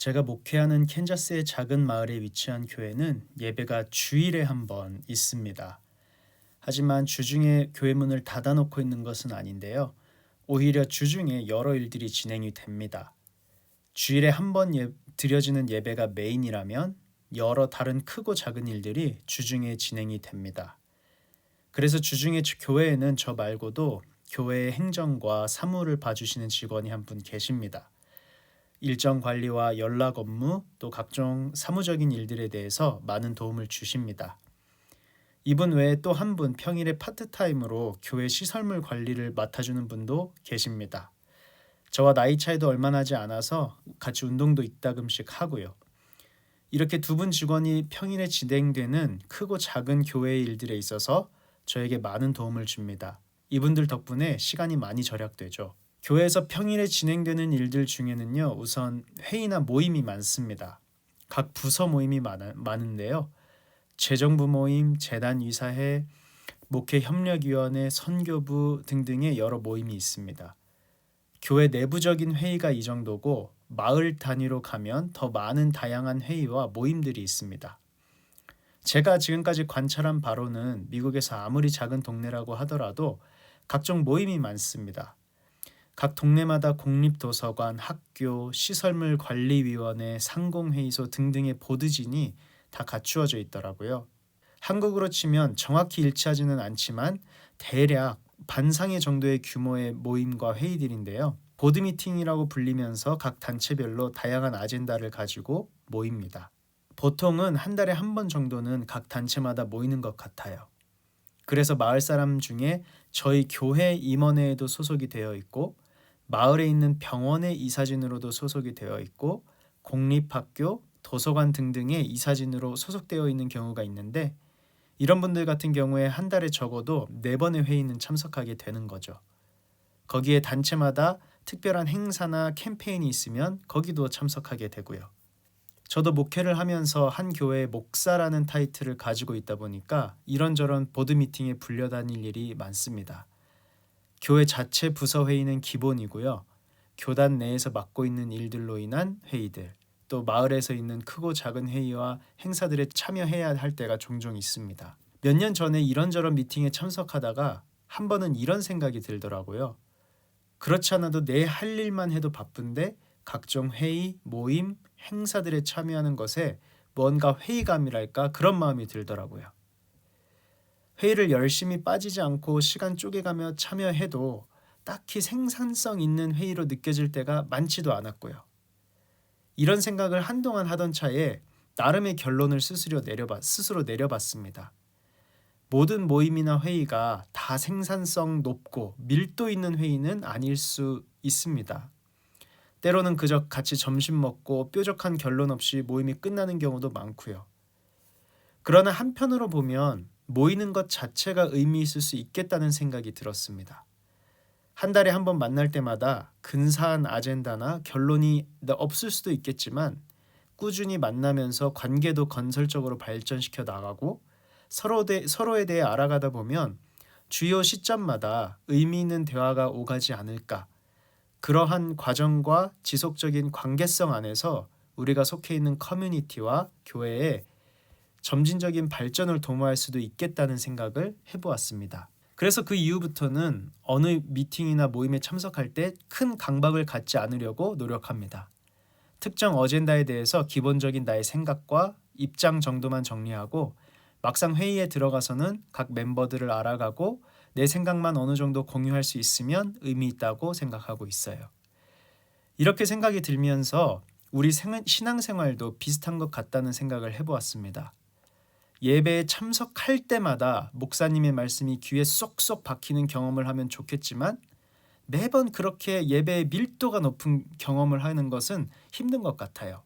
제가 목회하는 캔자스의 작은 마을에 위치한 교회는 예배가 주일에 한 번 있습니다. 하지만 주중에 교회 문을 닫아놓고 있는 것은 아닌데요. 오히려 주중에 여러 일들이 진행이 됩니다. 주일에 한 번 드려지는 예배가 메인이라면 여러 다른 크고 작은 일들이 주중에 진행이 됩니다. 그래서 주중에 교회에는 저 말고도 교회의 행정과 사무를 봐주시는 직원이 한 분 계십니다. 일정 관리와 연락 업무 또 각종 사무적인 일들에 대해서 많은 도움을 주십니다. 이분 외에 또 한 분 평일에 파트타임으로 교회 시설물 관리를 맡아주는 분도 계십니다. 저와 나이 차이도 얼마 나지 않아서 같이 운동도 이따금씩 하고요. 이렇게 두 분 직원이 평일에 진행되는 크고 작은 교회의 일들에 있어서 저에게 많은 도움을 줍니다. 이분들 덕분에 시간이 많이 절약되죠. 교회에서 평일에 진행되는 일들 중에는요, 우선 회의나 모임이 많습니다. 각 부서 모임이 많은데요. 재정부 모임, 재단이사회, 목회협력위원회, 선교부 등등의 여러 모임이 있습니다. 교회 내부적인 회의가 이 정도고 마을 단위로 가면 더 많은 다양한 회의와 모임들이 있습니다. 제가 지금까지 관찰한 바로는 미국에서 아무리 작은 동네라고 하더라도 각종 모임이 많습니다. 각 동네마다 공립도서관, 학교, 시설물 관리위원회, 상공회의소 등등의 보드진이 다 갖추어져 있더라고요. 한국으로 치면 정확히 일치하지는 않지만 대략 반상회 정도의 규모의 모임과 회의들인데요. 보드 미팅이라고 불리면서 각 단체별로 다양한 아젠다를 가지고 모입니다. 보통은 한 달에 한 번 정도는 각 단체마다 모이는 것 같아요. 그래서 마을 사람 중에 저희 교회 임원회에도 소속이 되어 있고 마을에 있는 병원의 이사진으로도 소속이 되어 있고 공립학교, 도서관 등등의 이사진으로 소속되어 있는 경우가 있는데 이런 분들 같은 경우에 한 달에 적어도 4번의 회의는 참석하게 되는 거죠. 거기에 단체마다 특별한 행사나 캠페인이 있으면 거기도 참석하게 되고요. 저도 목회를 하면서 한 교회의 목사라는 타이틀을 가지고 있다 보니까 이런저런 보드 미팅에 불려다닐 일이 많습니다. 교회 자체 부서 회의는 기본이고요. 교단 내에서 맡고 있는 일들로 인한 회의들, 또 마을에서 있는 크고 작은 회의와 행사들에 참여해야 할 때가 종종 있습니다. 몇 년 전에 이런저런 미팅에 참석하다가 한 번은 이런 생각이 들더라고요. 그렇지 않아도 내 할 일만 해도 바쁜데 각종 회의, 모임, 행사들에 참여하는 것에 뭔가 회의감이랄까 그런 마음이 들더라고요. 회의를 열심히 빠지지 않고 시간 쪼개가며 참여해도 딱히 생산성 있는 회의로 느껴질 때가 많지도 않았고요. 이런 생각을 한동안 하던 차에 나름의 결론을 스스로 내려봤습니다. 모든 모임이나 회의가 다 생산성 높고 밀도 있는 회의는 아닐 수 있습니다. 때로는 그저 같이 점심 먹고 뾰족한 결론 없이 모임이 끝나는 경우도 많고요. 그러나 한편으로 보면 모이는 것 자체가 의미 있을 수 있겠다는 생각이 들었습니다. 한 달에 한 번 만날 때마다 근사한 아젠다나 결론이 없을 수도 있겠지만 꾸준히 만나면서 관계도 건설적으로 발전시켜 나가고 서로에 대해 알아가다 보면 주요 시점마다 의미 있는 대화가 오가지 않을까. 그러한 과정과 지속적인 관계성 안에서 우리가 속해 있는 커뮤니티와 교회에 점진적인 발전을 도모할 수도 있겠다는 생각을 해보았습니다. 그래서 그 이후부터는 어느 미팅이나 모임에 참석할 때 큰 강박을 갖지 않으려고 노력합니다. 특정 어젠다에 대해서 기본적인 나의 생각과 입장 정도만 정리하고 막상 회의에 들어가서는 각 멤버들을 알아가고 내 생각만 어느 정도 공유할 수 있으면 의미 있다고 생각하고 있어요. 이렇게 생각이 들면서 우리 신앙생활도 비슷한 것 같다는 생각을 해보았습니다. 예배에 참석할 때마다 목사님의 말씀이 귀에 쏙쏙 박히는 경험을 하면 좋겠지만 매번 그렇게 예배의 밀도가 높은 경험을 하는 것은 힘든 것 같아요.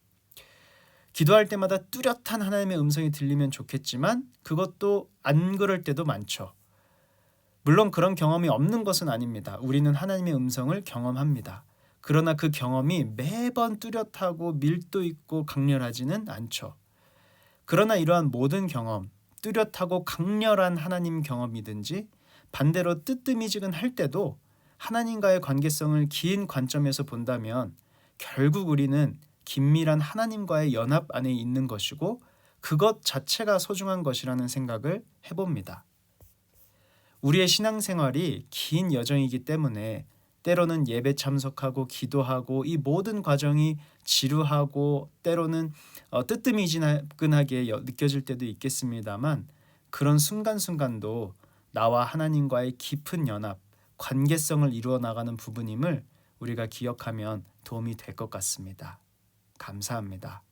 기도할 때마다 뚜렷한 하나님의 음성이 들리면 좋겠지만 그것도 안 그럴 때도 많죠. 물론 그런 경험이 없는 것은 아닙니다. 우리는 하나님의 음성을 경험합니다. 그러나 그 경험이 매번 뚜렷하고 밀도 있고 강렬하지는 않죠. 그러나 이러한 모든 경험, 뚜렷하고 강렬한 하나님 경험이든지 반대로 뜨뜨미지근할 때도 하나님과의 관계성을 긴 관점에서 본다면 결국 우리는 긴밀한 하나님과의 연합 안에 있는 것이고 그것 자체가 소중한 것이라는 생각을 해봅니다. 우리의 신앙생활이 긴 여정이기 때문에 때로는 예배 참석하고 기도하고 이 모든 과정이 지루하고 때로는 뜨뜻미지근하게 느껴질 때도 있겠습니다만 그런 순간순간도 나와 하나님과의 깊은 연합, 관계성을 이루어 나가는 부분임을 우리가 기억하면 도움이 될 것 같습니다. 감사합니다.